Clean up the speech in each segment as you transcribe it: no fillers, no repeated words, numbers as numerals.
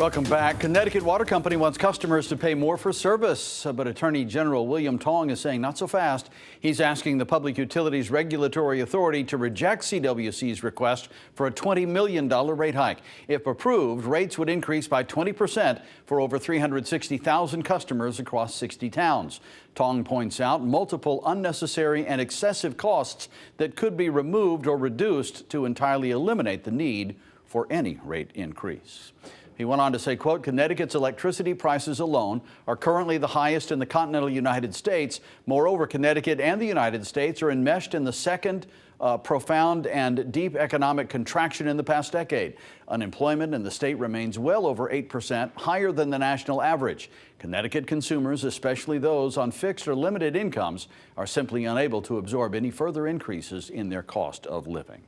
Welcome back. Connecticut Water Company wants customers to pay more for service, but Attorney General William Tong is saying not so fast. He's asking the Public Utilities Regulatory Authority to reject CWC's request for a $20 million rate hike. If approved, rates would increase by 20% for over 360,000 customers across 60 towns. Tong points out multiple unnecessary and excessive costs that could be removed or reduced to entirely eliminate the need for any rate increase. He went on to say, quote, Connecticut's electricity prices alone are currently the highest in the continental United States. Moreover, Connecticut and the United States are enmeshed in the second profound and deep economic contraction in the past decade. Unemployment in the state remains well over 8%, higher than the national average. Connecticut consumers, especially those on fixed or limited incomes, are simply unable to absorb any further increases in their cost of living.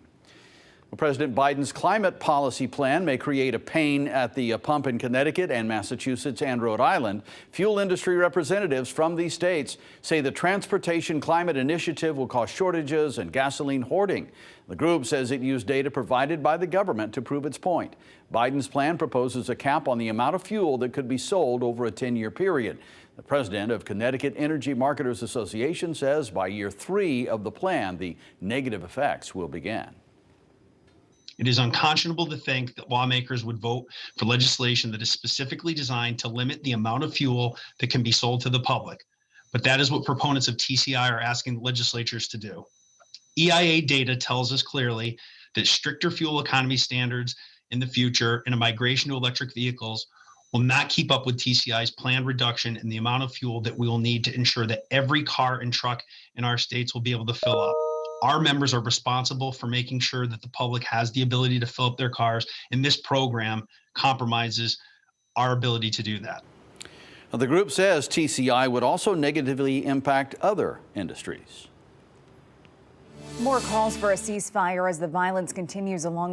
President Biden's climate policy plan may create a pain at the pump in Connecticut and Massachusetts and Rhode Island. Fuel industry representatives from these states say the Transportation Climate Initiative will cause shortages and gasoline hoarding. The group says it used data provided by the government to prove its point. Biden's plan proposes a cap on the amount of fuel that could be sold over a 10-year period. The president of Connecticut Energy Marketers Association says by year 3 of the plan, the negative effects will begin. It is unconscionable to think that lawmakers would vote for legislation that is specifically designed to limit the amount of fuel that can be sold to the public. But that is what proponents of TCI are asking legislatures to do. EIA data tells us clearly that stricter fuel economy standards in the future and a migration to electric vehicles will not keep up with TCI's planned reduction in the amount of fuel that we will need to ensure that every car and truck in our states will be able to fill up. Our members are responsible for making sure that the public has the ability to fill up their cars, and this program compromises our ability to do that. The group says TCI would also negatively impact other industries. More calls for a ceasefire as the violence continues along the